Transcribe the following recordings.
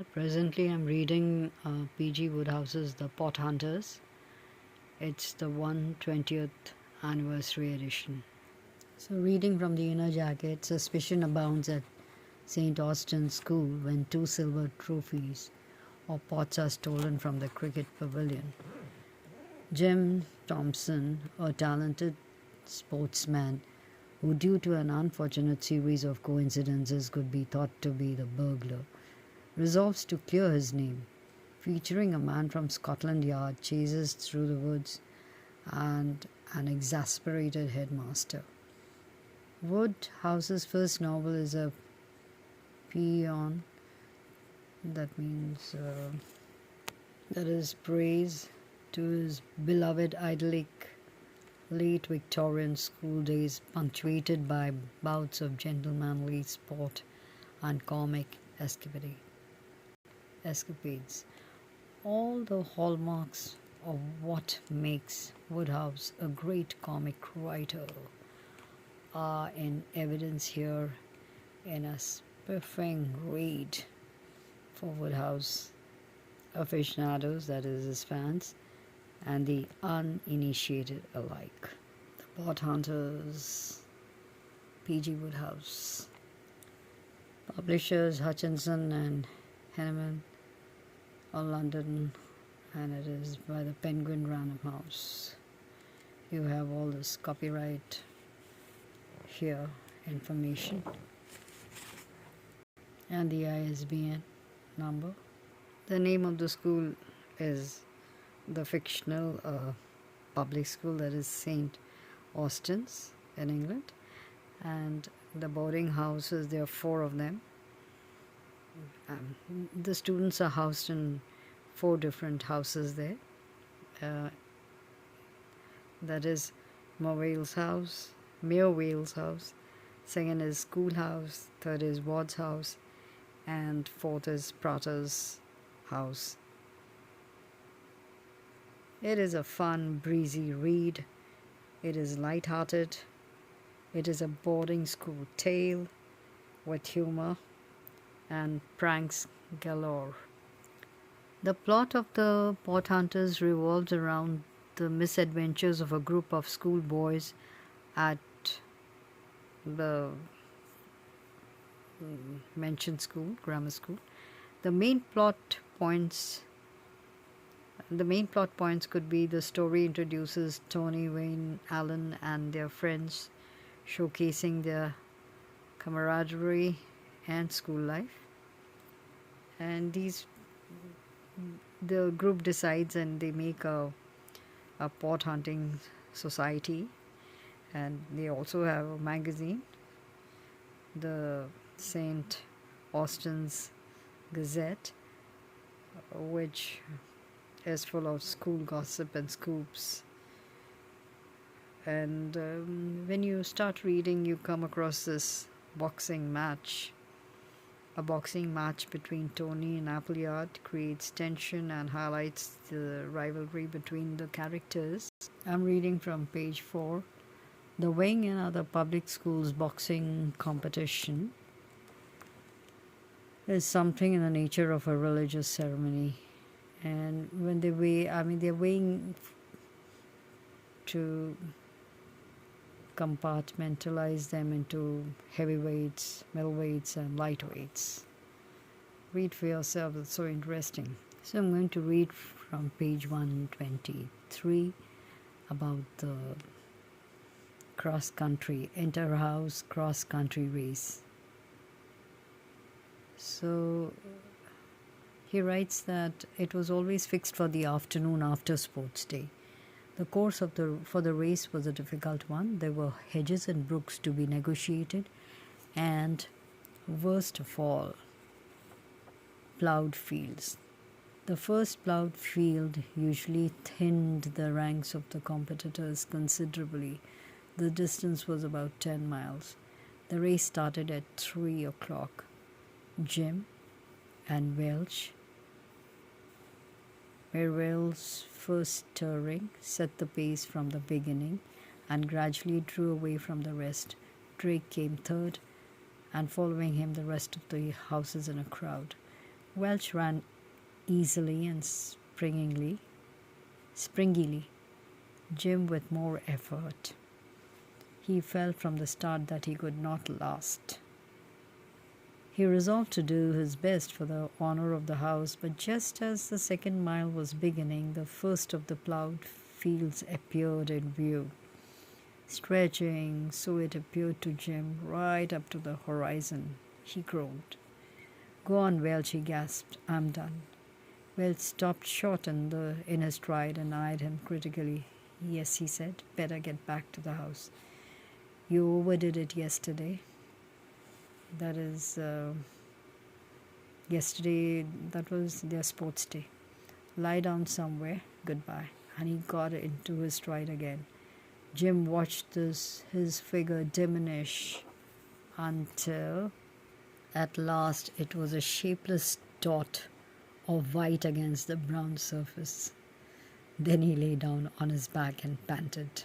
Presently, I'm reading P.G. Woodhouse's The Pothunters. It's the 120th anniversary edition. So, reading from the inner jacket, suspicion abounds at St. Austin's School when two silver trophies or pots are stolen from the cricket pavilion. Jim Thompson, a talented sportsman who, due to an unfortunate series of coincidences, could be thought to be the burglar, resolves to clear his name. Featuring a man from Scotland Yard chases through the woods and an exasperated headmaster. Wodehouse's first novel is a paean, that means that is praise to his beloved idyllic late Victorian school days, punctuated by bouts of gentlemanly sport and comic escapades. All the hallmarks of what makes Wodehouse a great comic writer are in evidence here in a spiffing read for Wodehouse aficionados, that is, his fans, and the uninitiated alike. The Pothunters, P.G. Wodehouse. Publishers Hutchinson and Henneman of London, and it is by the Penguin Random House. You have all this copyright here, information, and the ISBN number. The name of the school is the fictional public school, that is St. Austin's in England, and the boarding houses, there are four of them. The students are housed in four different houses there. That is Mayor Wales House. Second is Schoolhouse. Third is Ward's House, and fourth is Prater's house. It is a fun, breezy read. It is light-hearted. It is a boarding school tale with humor and pranks galore. The plot of the Pothunters revolves around the misadventures of a group of schoolboys at the mentioned school, grammar school. The main plot points could be the story introduces Tony, Wayne, Alan, and their friends, showcasing their camaraderie and school life. And the group decides and they make a pot hunting society, and they also have a magazine, the St. Austin's Gazette, which is full of school gossip and scoops. And when you start reading, you come across this boxing match. A boxing match between Tony and Appleyard creates tension and highlights the rivalry between the characters. I'm reading from page 4. The Wing and Other Public Schools Boxing Competition is something in the nature of a religious ceremony. And when they're weighing to compartmentalize them into heavyweights, middleweights, and lightweights. Read for yourself, it's so interesting. So I'm going to read from page 123 about the cross-country, inter-house cross-country race. So he writes that it was always fixed for the afternoon after sports day. The course for the race was a difficult one. There were hedges and brooks to be negotiated, and worst of all, ploughed fields. The first ploughed field usually thinned the ranks of the competitors considerably. The distance was about 10 miles. The race started at 3 o'clock. Jim and Welch's first stirring set the pace from the beginning and gradually drew away from the rest. Drake came third, and following him the rest of the houses in a crowd. Welch ran easily and springily, Jim with more effort. He felt from the start that he could not last. He resolved to do his best for the honor of the house, but just as the second mile was beginning, the first of the ploughed fields appeared in view, stretching, so it appeared to Jim, right up to the horizon. He groaned. "Go on, Welch," he gasped. "I'm done." Welch stopped short in his stride and eyed him critically. "Yes," he said, "better get back to the house. You overdid it yesterday. That is, yesterday, that was their sports day. Lie down somewhere. Goodbye." And he got into his stride again. Jim watched his figure diminish until at last it was a shapeless dot of white against the brown surface. Then he lay down on his back and panted.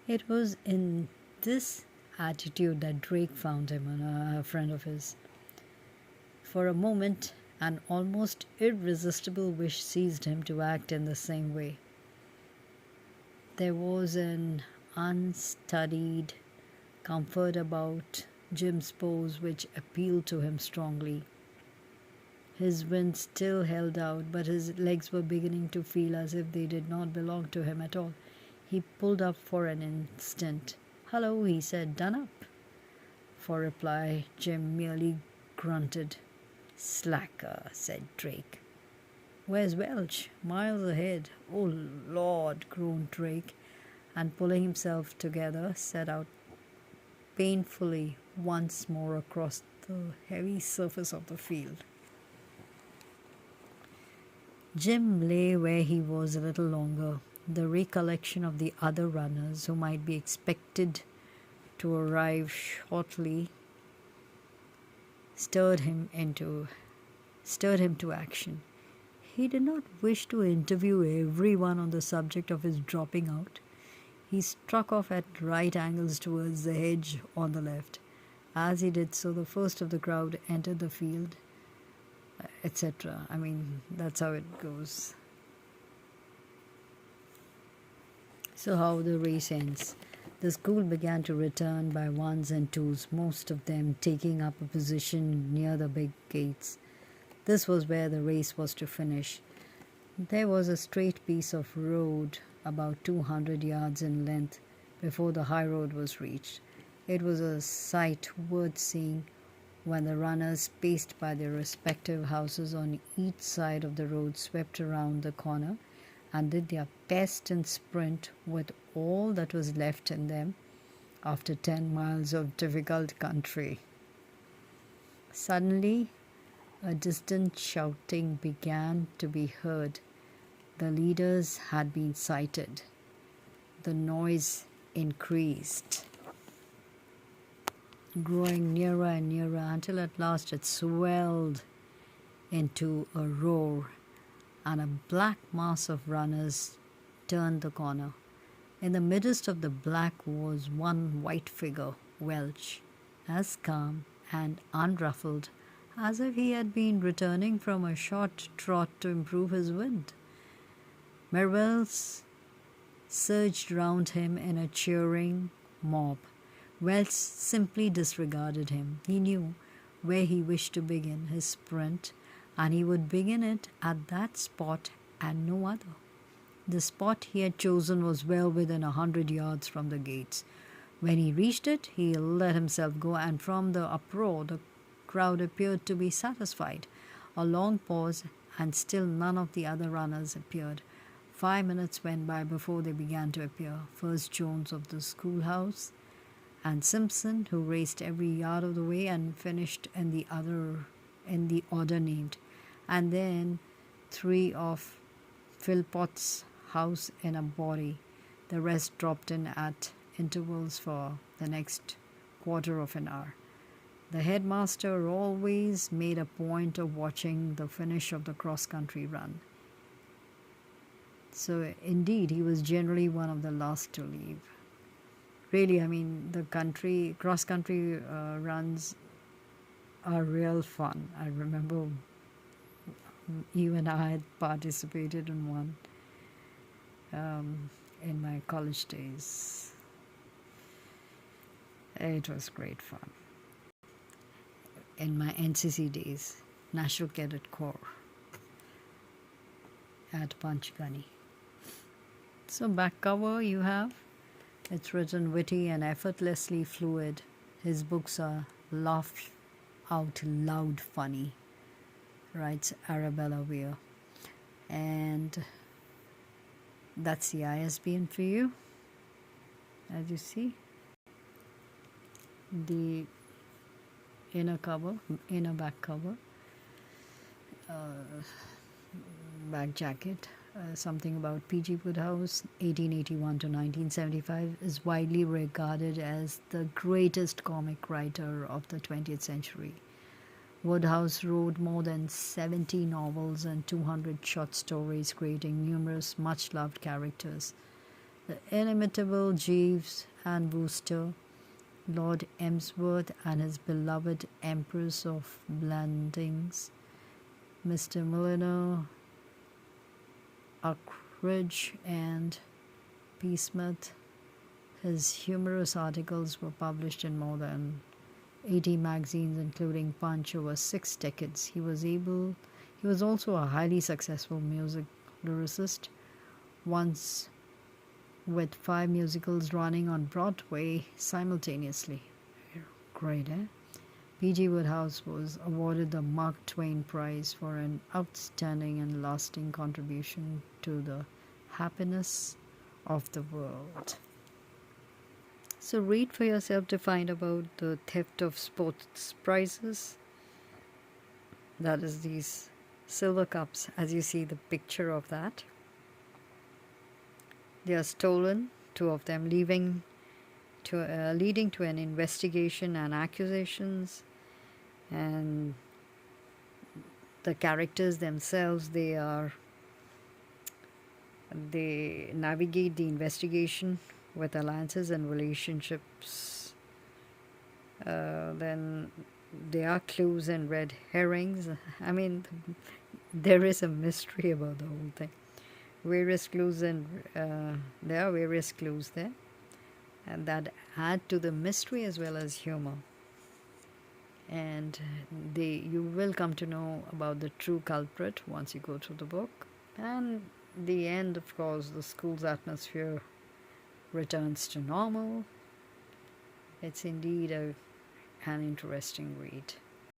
It was in this attitude that Drake found him, a friend of his. For a moment, an almost irresistible wish seized him to act in the same way. There was an unstudied comfort about Jim's pose which appealed to him strongly. His wind still held out, but his legs were beginning to feel as if they did not belong to him at all. He pulled up for an instant. "Hello," he said. "Done up?" For reply, Jim merely grunted. "Slacker," said Drake. "Where's Welch?" "Miles ahead." "Oh, Lord," groaned Drake, and pulling himself together, set out painfully once more across the heavy surface of the field. Jim lay where he was a little longer. The recollection of the other runners who might be expected to arrive shortly stirred him to action. He did not wish to interview everyone on the subject of his dropping out. He struck off at right angles towards the hedge on the left. As he did so, the first of the crowd entered the field, etc. I mean, that's how it goes. So how the race ends. The school began to return by ones and twos, most of them taking up a position near the big gates. This was where the race was to finish. There was a straight piece of road about 200 yards in length before the high road was reached. It was a sight worth seeing when the runners, paced by their respective houses on each side of the road, swept around the corner and did their best in sprint with all that was left in them after 10 miles of difficult country. Suddenly, a distant shouting began to be heard. The leaders had been sighted. The noise increased, growing nearer and nearer until at last it swelled into a roar, and a black mass of runners turned the corner. In the midst of the black was one white figure, Welch, as calm and unruffled as if he had been returning from a short trot to improve his wind. Mervales surged round him in a cheering mob. Welch simply disregarded him. He knew where he wished to begin his sprint, and he would begin it at that spot and no other. The spot he had chosen was well within 100 yards from the gates. When he reached it, he let himself go, and from the uproar, the crowd appeared to be satisfied. A long pause, and still none of the other runners appeared. 5 minutes went by before they began to appear. First Jones of the schoolhouse, and Simpson, who raced every yard of the way and finished in the order named, and then 3 of Philpott's house in a body. The rest dropped in at intervals for the next quarter of an hour. The headmaster always made a point of watching the finish of the cross-country run. So indeed, he was generally one of the last to leave. Really, I mean, the cross-country runs are real fun. I remember Even I had participated in one in my college days. It was great fun. In my NCC days, National Cadet Corps at Panchgani. So back cover you have, it's written witty and effortlessly fluid. His books are laugh out loud funny, writes Arabella Weir. And that's the ISBN for you. As you see, the inner back cover, back jacket, something about P.G. Wodehouse, 1881 to 1975, is widely regarded as the greatest comic writer of the 20th century. Wodehouse wrote more than 70 novels and 200 short stories, creating numerous much-loved characters. The inimitable Jeeves and Wooster, Lord Emsworth and his beloved Empress of Blandings, Mr. Milliner, Uckridge, and Peasmith. His humorous articles were published in more than 80 magazines, including Punch, over 6 decades. He was also a highly successful music lyricist, once with 5 musicals running on Broadway simultaneously. Great, eh? P.G. Wodehouse was awarded the Mark Twain Prize for an outstanding and lasting contribution to the happiness of the world. So read for yourself to find about the theft of sports prizes. That is these silver cups, as you see the picture of that. They are stolen, 2 of them, leading to an investigation and accusations. And the characters themselves, they navigate the investigation with alliances and relationships. Then there are clues and red herrings. I mean, there is a mystery about the whole thing. Various clues, and there are various clues there, and that add to the mystery as well as humor. And you will come to know about the true culprit once you go through the book. And the end, of course, the school's atmosphere returns to normal. It's indeed an interesting read.